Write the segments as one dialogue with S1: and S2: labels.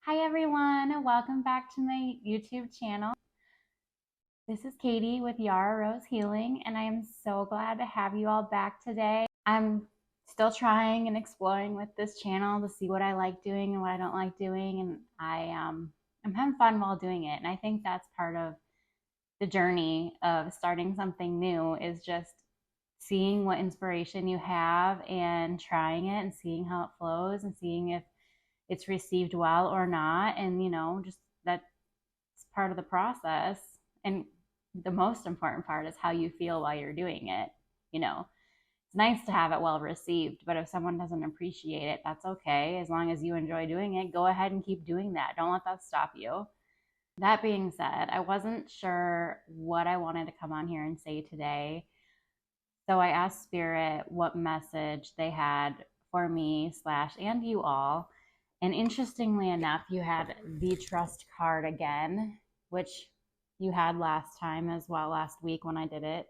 S1: Hi everyone, welcome back to my YouTube channel. This is Katie with Yara Rose Healing, and I am so glad to have you all back today. I'm still trying and exploring with this channel to see what I like doing and what I don't like doing, and I'm having fun while doing it. And I think that's part of the journey of starting something new is just seeing what inspiration you have and trying it and seeing how it flows and seeing if it's received well or not. And just that's part of the process. And the most important part is how you feel while you're doing it. It's nice to have it well received, but if someone doesn't appreciate it, that's okay. As long as you enjoy doing it, go ahead and keep doing that. Don't let that stop you. That being said, I wasn't sure what I wanted to come on here and say today. So I asked Spirit what message they had for me slash and you all. And interestingly enough, you had the trust card again, which you had last time as well, last week when I did it.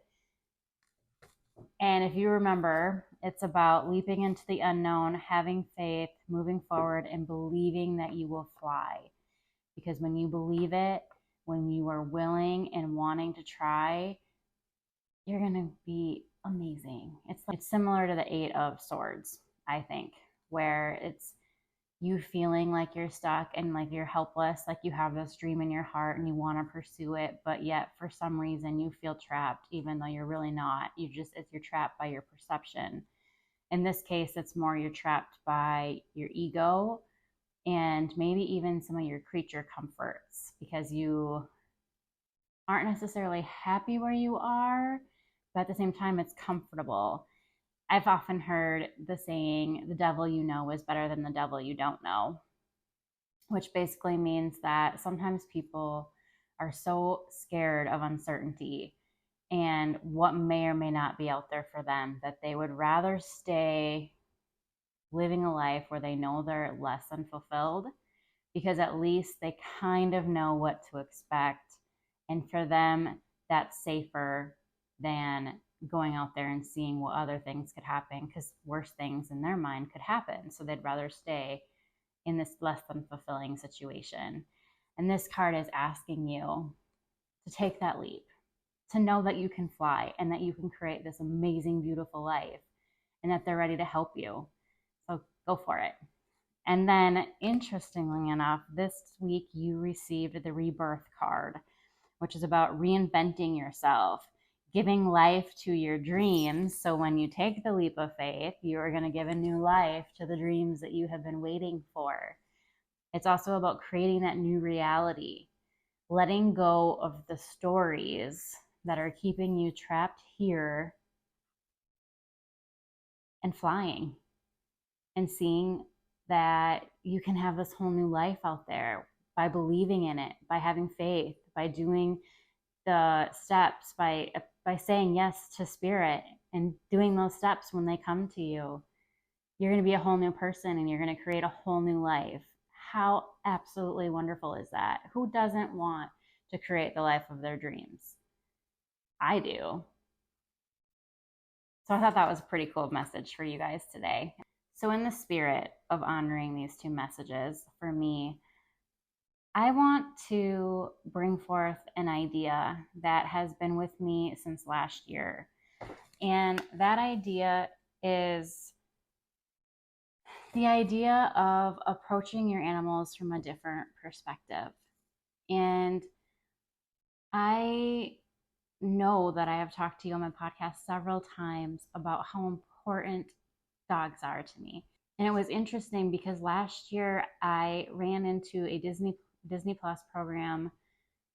S1: And if you remember, it's about leaping into the unknown, having faith, moving forward, and believing that you will fly. Because when you believe it, when you are willing and wanting to try, you're going to be amazing. It's similar to the Eight of Swords, I think, where it's you feeling like you're stuck and like you're helpless, like you have this dream in your heart and you want to pursue it, but yet for some reason you feel trapped, even though you're really not. You're trapped by your perception. In this case, it's more you're trapped by your ego and maybe even some of your creature comforts because you aren't necessarily happy where you are, but at the same time, it's comfortable. I've often heard the saying, the devil you know is better than the devil you don't know, which basically means that sometimes people are so scared of uncertainty and what may or may not be out there for them that they would rather stay living a life where they know they're less than fulfilled because at least they kind of know what to expect. And for them, that's safer than going out there and seeing what other things could happen because worse things in their mind could happen. So they'd rather stay in this less than fulfilling situation. And this card is asking you to take that leap, to know that you can fly and that you can create this amazing, beautiful life and that they're ready to help you. So go for it. And then, interestingly enough, this week you received the Rebirth card, which is about reinventing yourself, giving life to your dreams. So when you take the leap of faith, you are going to give a new life to the dreams that you have been waiting for. It's also about creating that new reality, letting go of the stories that are keeping you trapped here and flying and seeing that you can have this whole new life out there by believing in it, by having faith, by doing the steps, by saying yes to spirit and doing those steps when they come to you. You're going to be a whole new person and you're going to create a whole new life. How absolutely wonderful is that? Who doesn't want to create the life of their dreams? I do. So I thought that was a pretty cool message for you guys today. So in the spirit of honoring these two messages, for me, I want to bring forth an idea that has been with me since last year. And that idea is the idea of approaching your animals from a different perspective. And I know that I have talked to you on my podcast several times about how important dogs are to me. And it was interesting because last year I ran into a Disney Plus program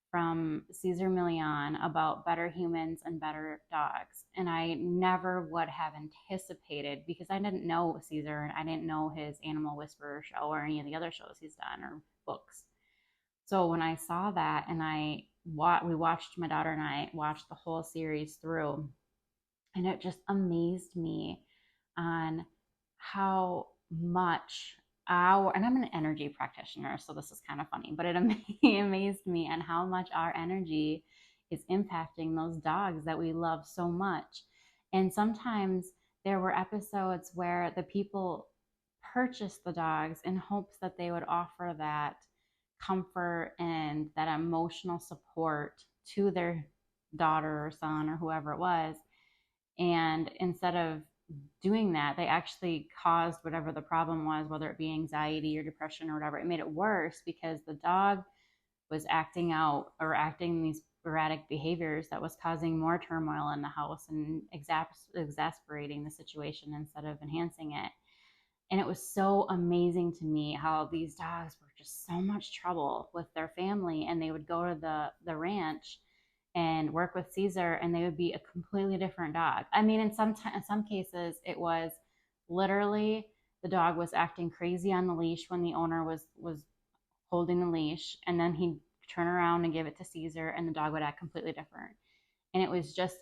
S1: from Cesar Millan about better humans and better dogs. And I never would have anticipated because I didn't know Cesar and I didn't know his Animal Whisperer show or any of the other shows he's done or books. So when I saw that and we watched, my daughter and I watched the whole series through, and it just amazed me on how much and I'm an energy practitioner, so this is kind of funny, but it amazed me on how much our energy is impacting those dogs that we love so much. And sometimes there were episodes where the people purchased the dogs in hopes that they would offer that comfort and that emotional support to their daughter or son or whoever it was. And instead of doing that, they actually caused whatever the problem was, whether it be anxiety or depression or whatever. It made it worse because the dog was acting out or acting these erratic behaviors that was causing more turmoil in the house and exasperating the situation instead of enhancing it. And it was so amazing to me how these dogs were just so much trouble with their family, and they would go to the ranch and work with Caesar, and they would be a completely different dog. I mean, in some cases, it was literally the dog was acting crazy on the leash when the owner was holding the leash, and then he'd turn around and give it to Caesar, and the dog would act completely different. And it was just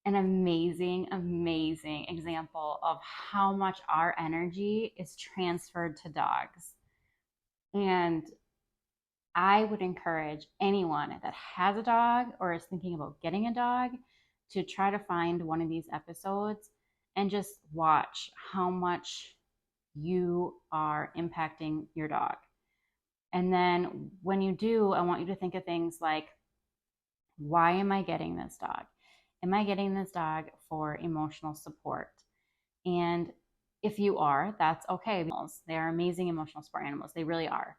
S1: an amazing, amazing example of how much our energy is transferred to dogs. And I would encourage anyone that has a dog or is thinking about getting a dog to try to find one of these episodes and just watch how much you are impacting your dog. And then when you do, I want you to think of things like, why am I getting this dog? Am I getting this dog for emotional support? And if you are, that's okay. They are amazing emotional support animals. They really are.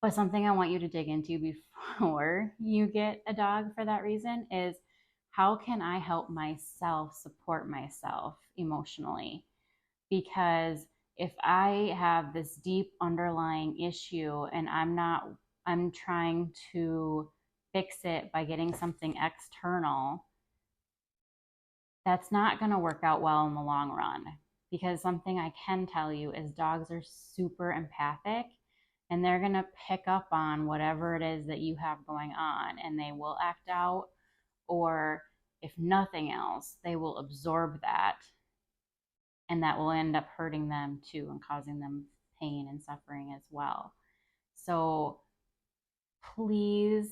S1: But something I want you to dig into before you get a dog for that reason is, how can I help myself support myself emotionally? Because if I have this deep underlying issue and I'm trying to fix it by getting something external, that's not going to work out well in the long run. Because something I can tell you is dogs are super empathic, and they're going to pick up on whatever it is that you have going on, and they will act out, or if nothing else, they will absorb that, and that will end up hurting them too and causing them pain and suffering as well. So please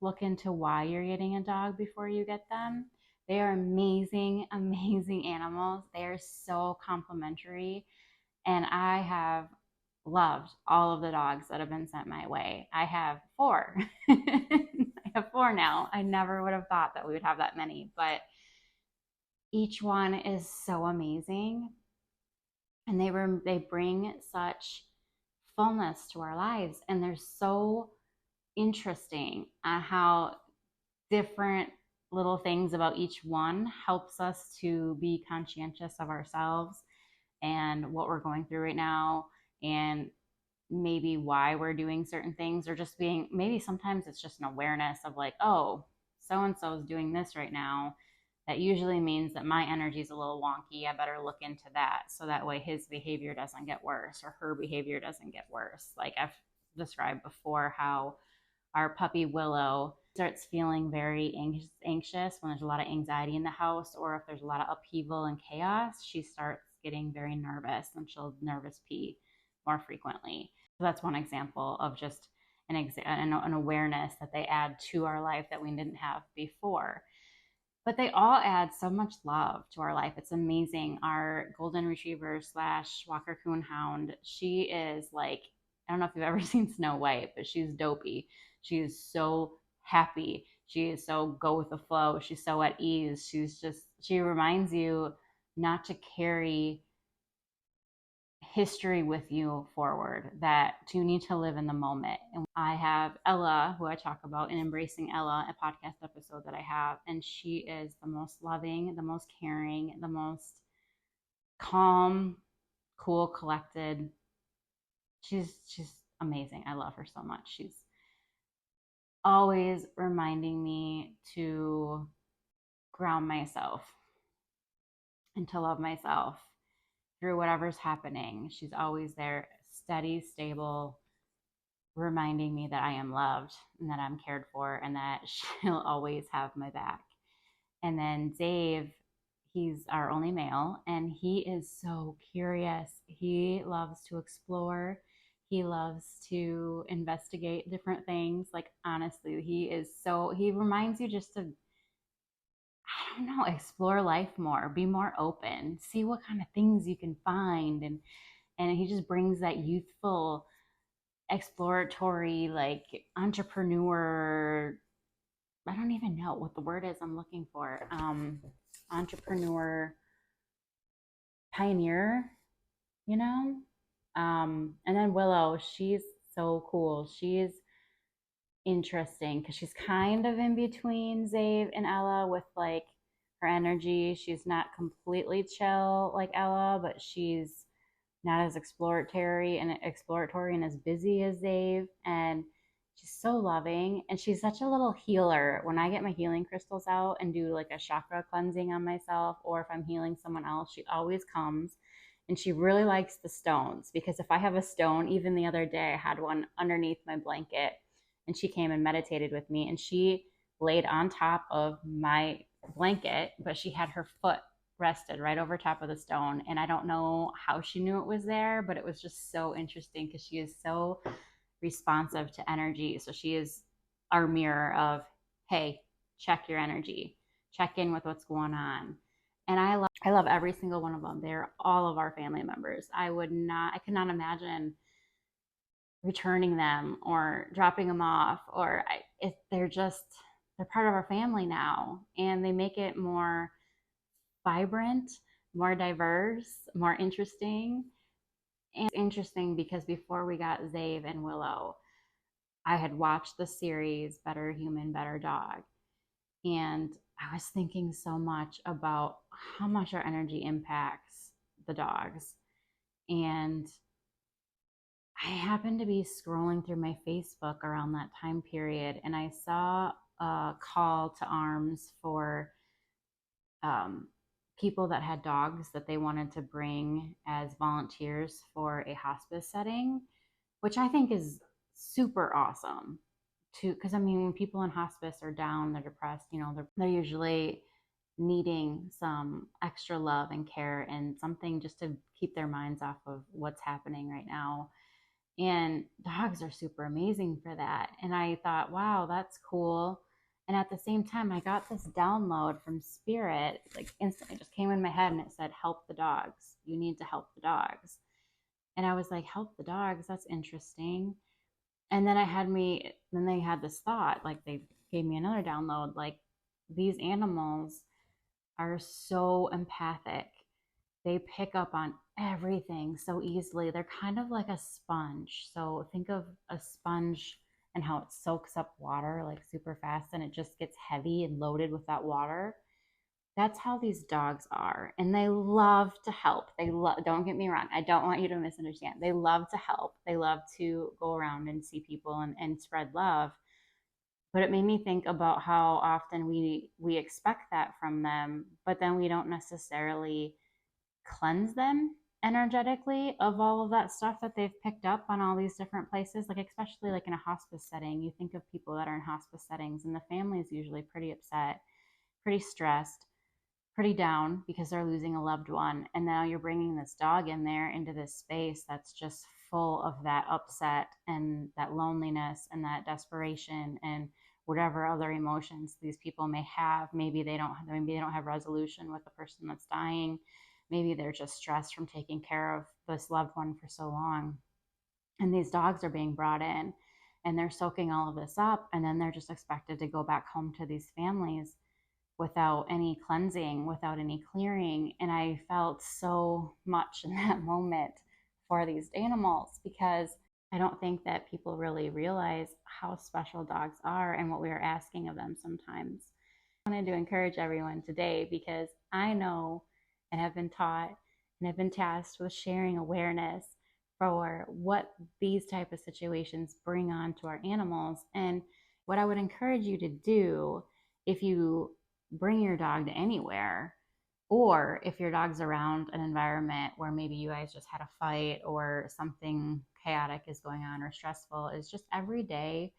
S1: look into why you're getting a dog before you get them. They are amazing, amazing animals. They are so complimentary. And I have loved all of the dogs that have been sent my way. I have 4. I have 4 now. I never would have thought that we would have that many, but each one is so amazing. And they bring such fullness to our lives. And they're so interesting on how different little things about each one helps us to be conscientious of ourselves and what we're going through right now, and maybe why we're doing certain things, or just being, maybe sometimes it's just an awareness of like, oh, so and so is doing this right now. That usually means that my energy is a little wonky. I better look into that, so that way his behavior doesn't get worse or her behavior doesn't get worse. Like I've described before, how our puppy Willow starts feeling very anxious when there's a lot of anxiety in the house, or if there's a lot of upheaval and chaos, she starts getting very nervous and she'll nervous pee more frequently. So that's one example of just an awareness that they add to our life that we didn't have before. But they all add so much love to our life. It's amazing. Our golden retriever / Walker Coon Hound, she is like, I don't know if you've ever seen Snow White, but she's dopey. She is so happy. She is so go with the flow. She's so at ease. She reminds you not to carry history with you forward, that you need to live in the moment. And I have Ella, who I talk about in Embracing Ella, a podcast episode that I have, and she is the most loving, the most caring, the most calm, cool, collected. She's amazing. I love her so much. She's always reminding me to ground myself and to love myself through whatever's happening. She's always there, steady, stable, reminding me that I am loved and that I'm cared for and that she'll always have my back. And then Dave, he's our only male, and he is so curious. He loves to explore. He loves to investigate different things. Like, honestly, he reminds you just to, I don't know, explore life more, be more open, see what kind of things you can find. And he just brings that youthful exploratory, like entrepreneur. I don't even know what the word is I'm looking for. Entrepreneur, pioneer, you know? And then Willow, she's so cool. She's interesting because she's kind of in between Zave and Ella with like her energy. She's not completely chill like Ella, but she's not as exploratory and as busy as Zave. And she's so loving, and she's such a little healer. When I get my healing crystals out and do like a chakra cleansing on myself, or if I'm healing someone else, she always comes. And she really likes the stones, because if I have a stone, even the other day I had one underneath my blanket, and she came and meditated with me, and she laid on top of my blanket, but she had her foot rested right over top of the stone. And I don't know how she knew it was there, but it was just so interesting because she is so responsive to energy. So she is our mirror of, hey, check your energy, check in with what's going on. And I love every single one of them. They're all of our family members. I could not imagine returning them or dropping them off, or they're part of our family now, and they make it more vibrant, more diverse, more interesting. And it's interesting because before we got Zave and Willow, I had watched the series Better Human, Better Dog. And I was thinking so much about how much our energy impacts the dogs. And I happened to be scrolling through my Facebook around that time period, and I saw a call to arms for um, people that had dogs that they wanted to bring as volunteers for a hospice setting, which I think is super awesome. To because I mean, when people in hospice are down, they're depressed, they're usually needing some extra love and care and something just to keep their minds off of what's happening right now. And dogs are super amazing for that. And I thought, wow, that's cool. And at the same time, I got this download from Spirit, like instantly just came in my head, and it said, help the dogs. You need to help the dogs. And I was like, help the dogs? That's interesting. And then they had this thought, like they gave me another download, like these animals are so empathic. They pick up on everything so easily. They're kind of like a sponge. So think of a sponge and how it soaks up water like super fast, and it just gets heavy and loaded with that water. That's how these dogs are. And they love to help. Don't get me wrong. I don't want you to misunderstand. They love to help. They love to go around and see people and spread love. But it made me think about how often we expect that from them, but then we don't necessarily cleanse them energetically of all of that stuff that they've picked up on all these different places. Like especially like in a hospice setting, you think of people that are in hospice settings, and the family is usually pretty upset, pretty stressed, pretty down because they're losing a loved one. And now you're bringing this dog in there into this space that's just full of that upset and that loneliness and that desperation and whatever other emotions these people may have. Maybe they don't have resolution with the person that's dying. Maybe they're just stressed from taking care of this loved one for so long. And these dogs are being brought in, and they're soaking all of this up, and then they're just expected to go back home to these families without any cleansing, without any clearing. And I felt so much in that moment for these animals, because I don't think that people really realize how special dogs are and what we are asking of them sometimes. I wanted to encourage everyone today, because I know and have been taught and have been tasked with sharing awareness for what these type of situations bring on to our animals. And what I would encourage you to do, if you bring your dog to anywhere, or if your dog's around an environment where maybe you guys just had a fight or something chaotic is going on or stressful, is just every day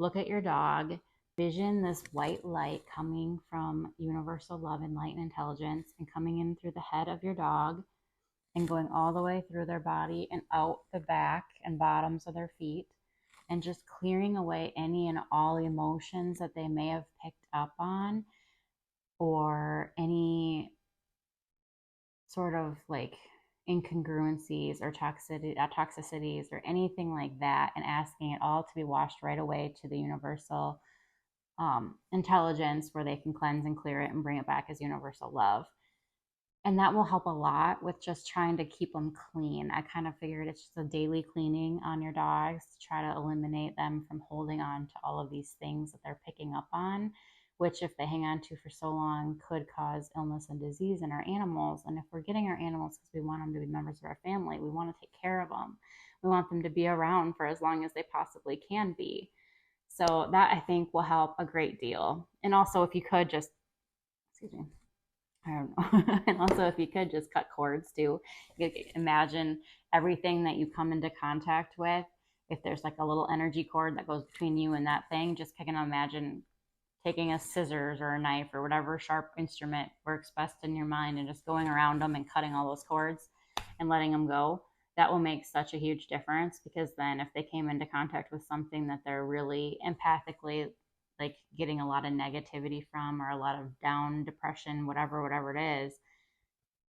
S1: look at your dog, vision this white light coming from universal love and light and intelligence, and coming in through the head of your dog and going all the way through their body and out the back and bottoms of their feet, and just clearing away any and all emotions that they may have picked up on, or any sort of like incongruencies or toxicities or anything like that, and asking it all to be washed right away to the universal intelligence where they can cleanse and clear it and bring it back as universal love. And that will help a lot with just trying to keep them clean. I kind of figured it's just a daily cleaning on your dogs to try to eliminate them from holding on to all of these things that they're picking up on, which if they hang on to for so long could cause illness and disease in our animals. And if we're getting our animals because we want them to be members of our family, we want to take care of them. We want them to be around for as long as they possibly can be. So that I think will help a great deal. And also if you could just, excuse me, I don't know. And also, if you could just cut cords too, you could imagine everything that you come into contact with. If there's like a little energy cord that goes between you and that thing, just kind of imagine taking a scissors or a knife or whatever sharp instrument works best in your mind and just going around them and cutting all those cords and letting them go. That will make such a huge difference, because then if they came into contact with something that they're really empathically like getting a lot of negativity from, or a lot of down, depression, whatever it is,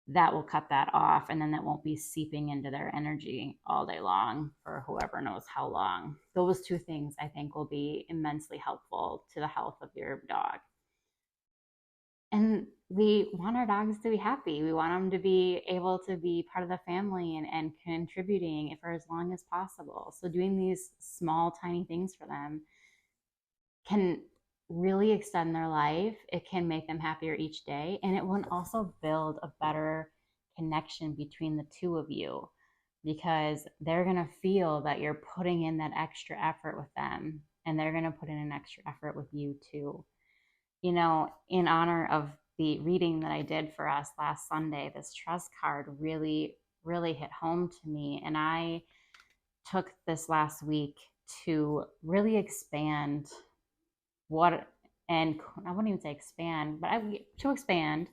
S1: that will cut that off, and then that won't be seeping into their energy all day long for whoever knows how long. Those two things I think will be immensely helpful to the health of your dog. And we want our dogs to be happy. We want them to be able to be part of the family and contributing for as long as possible. So doing these small, tiny things for them can really extend their life. It can make them happier each day. And it will also build a better connection between the two of you, because they're going to feel that you're putting in that extra effort with them, and they're going to put in an extra effort with you too. You know, in honor of the reading that I did for us last Sunday, this trust card really, really hit home to me. And I took this last week to really expand and I wouldn't even say expand, but to expand,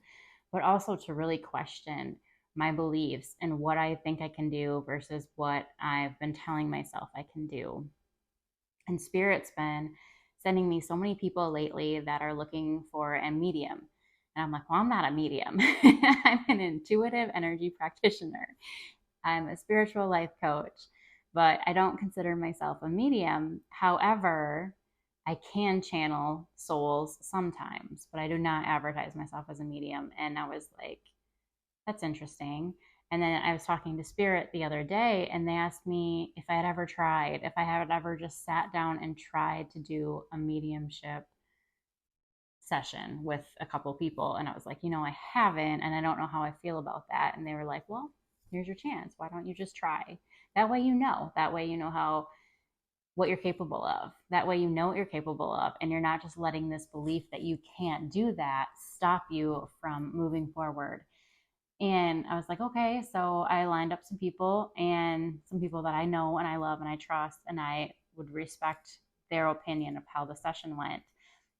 S1: but also to really question my beliefs and what I think I can do versus what I've been telling myself I can do. And Spirit's been sending me so many people lately that are looking for a medium. And I'm like, well, I'm not a medium. I'm an intuitive energy practitioner. I'm a spiritual life coach, but I don't consider myself a medium. However, I can channel souls sometimes, but I do not advertise myself as a medium. And I was like, that's interesting. And then I was talking to Spirit the other day, and they asked me if I had ever just sat down and tried to do a mediumship session with a couple people. And I was like, I haven't, and I don't know how I feel about that. And they were like, well, here's your chance. Why don't you just try? That way you know what you're capable of. That way you know what you're capable of, and you're not just letting this belief that you can't do that stop you from moving forward. And I was like, okay. So I lined up some people, and some people that I know and I love and I trust, and I would respect their opinion of how the session went.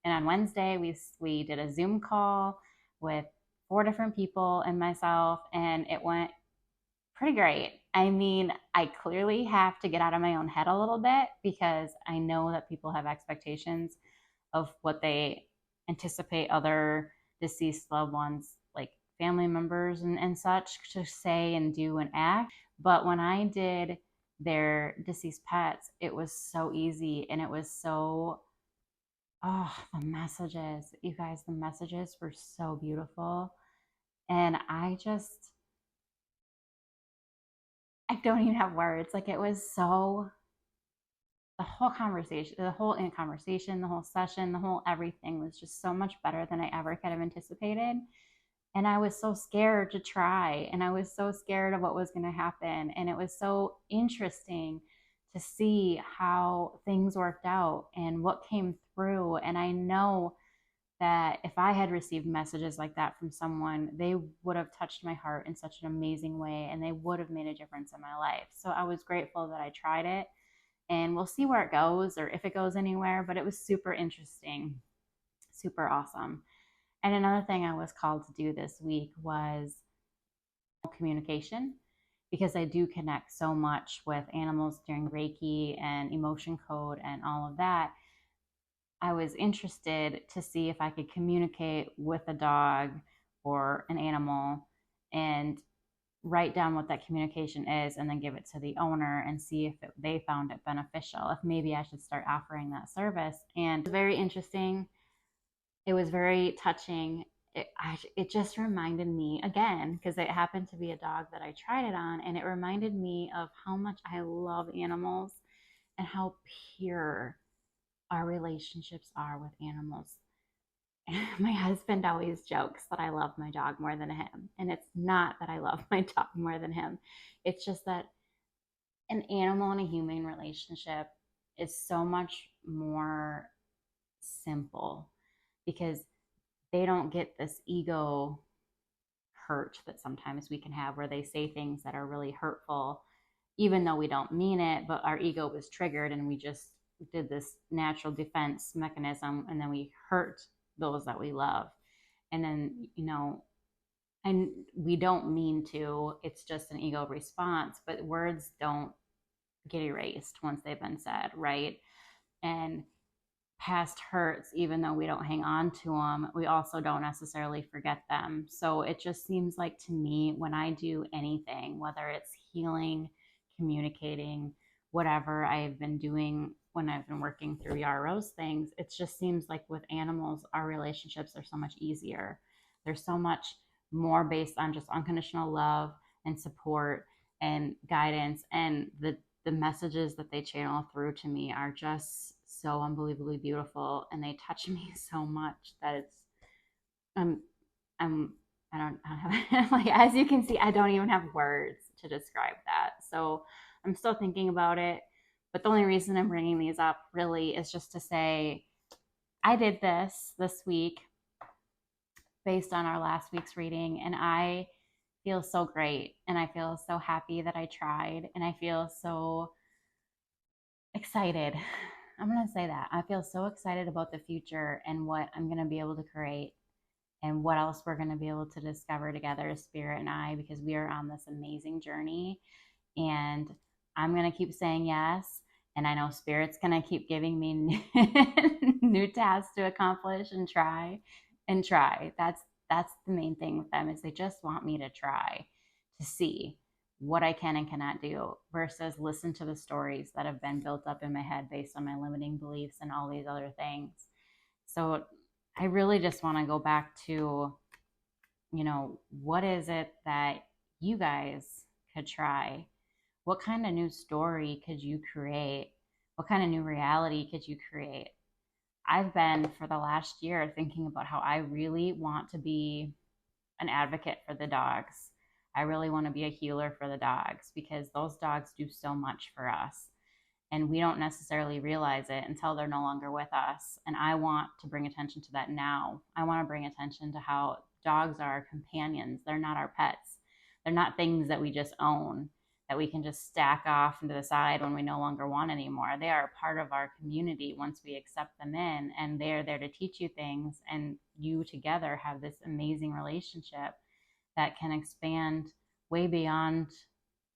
S1: And on Wednesday, we did a Zoom call with 4 different people and myself, and it went pretty great. I mean, I clearly have to get out of my own head a little bit, because I know that people have expectations of what they anticipate other deceased loved ones, like family members and such, to say and do and act. But when I did their deceased pets, it was so easy, and it was so, the messages, you guys, the messages were so beautiful. And I don't even have words. Like, it was so, the whole conversation, the whole session, the whole everything was just so much better than I ever could have anticipated. And I was so scared to try, and I was so scared of what was going to happen. And it was so interesting to see how things worked out and what came through. And I know that if I had received messages like that from someone, they would have touched my heart in such an amazing way, and they would have made a difference in my life. So I was grateful that I tried it, and we'll see where it goes, or if it goes anywhere, but it was super interesting, super awesome. And another thing I was called to do this week was communication, because I do connect so much with animals during Reiki and emotion code and all of that. I was interested to see if I could communicate with a dog or an animal and write down what that communication is and then give it to the owner and see if they found it beneficial, if maybe I should start offering that service. And it was very interesting. It was very touching. It just reminded me again, because it happened to be a dog that I tried it on, and it reminded me of how much I love animals and how pure our relationships are with animals. My husband always jokes that I love my dog more than him. And it's not that I love my dog more than him. It's just that an animal and a human relationship is so much more simple because they don't get this ego hurt that sometimes we can have where they say things that are really hurtful, even though we don't mean it, but our ego was triggered and we just did this natural defense mechanism and then we hurt those that we love. And then, and we don't mean to, it's just an ego response, but words don't get erased once they've been said, right? And past hurts, even though we don't hang on to them, we also don't necessarily forget them. So it just seems like to me, when I do anything, whether it's healing, communicating, whatever I've been doing when I've been working through Yara Rose things, it just seems like with animals, our relationships are so much easier. They're so much more based on just unconditional love and support and guidance. And the messages that they channel through to me are just so unbelievably beautiful, and they touch me so much that it's I don't have like, as you can see, I don't even have words to describe that. So I'm still thinking about it, but the only reason I'm bringing these up really is just to say I did this week based on our last week's reading, and I feel so great, and I feel so happy that I tried, and I feel so excited. I'm going to say that. I feel so excited about the future and what I'm going to be able to create and what else we're going to be able to discover together, Spirit and I, because we are on this amazing journey. And I'm going to keep saying yes. And I know Spirit's going to keep giving me new tasks to accomplish and try and try. That's the main thing with them, is they just want me to try to see what I can and cannot do versus listen to the stories that have been built up in my head based on my limiting beliefs and all these other things. So I really just want to go back to, what is it that you guys could try? What kind of new story could you create? What kind of new reality could you create? I've been for the last year thinking about how I really want to be an advocate for the dogs. I really want to be a healer for the dogs because those dogs do so much for us. And we don't necessarily realize it until they're no longer with us. And I want to bring attention to that now. I want to bring attention to how dogs are our companions. They're not our pets. They're not things that we just own, that we can just stack off into the side when we no longer want anymore. They are a part of our community once we accept them in, and they're there to teach you things. And you together have this amazing relationship that can expand way beyond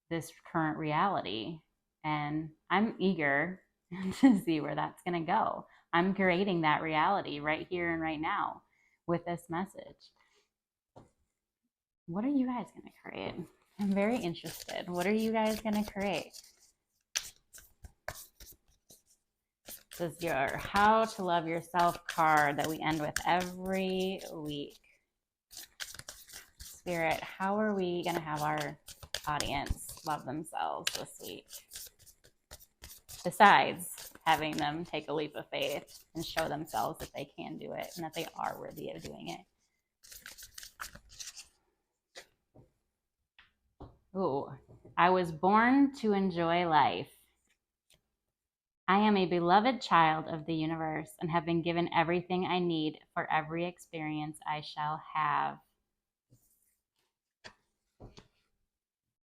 S1: this current reality. And I'm eager to see where that's going to go. I'm creating that reality right here and right now with this message. What are you guys going to create? I'm very interested. What are you guys going to create? This is your How to Love Yourself card that we end with every week. Spirit, how are we going to have our audience love themselves this week? Besides having them take a leap of faith and show themselves that they can do it and that they are worthy of doing it. Ooh, I was born to enjoy life. I am a beloved child of the universe and have been given everything I need for every experience I shall have.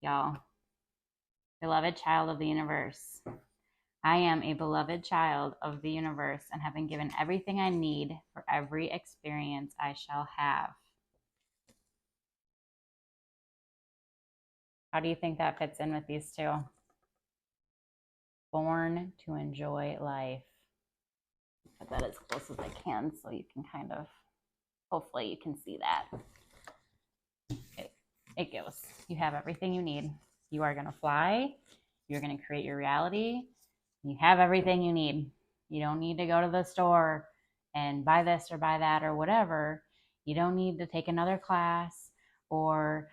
S1: Y'all, beloved child of the universe. I am a beloved child of the universe and have been given everything I need for every experience I shall have. How do you think that fits in with these two? Born to enjoy life. Put that as close as I can so you can kind of, hopefully you can see that. Okay. it goes. You have everything you need. You are going to fly. You're going to create your reality. You have everything you need. You don't need to go to the store and buy this or buy that or whatever. You don't need to take another class or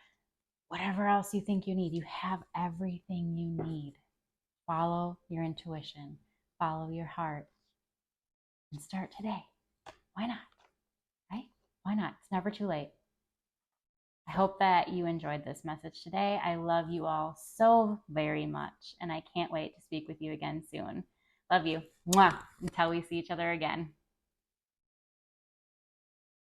S1: whatever else you think you need. You have everything you need. Follow your intuition. Follow your heart. And start today. Why not? Right? Why not? It's never too late. I hope that you enjoyed this message today. I love you all so very much, and I can't wait to speak with you again soon. Love you. Mwah. Until we see each other again.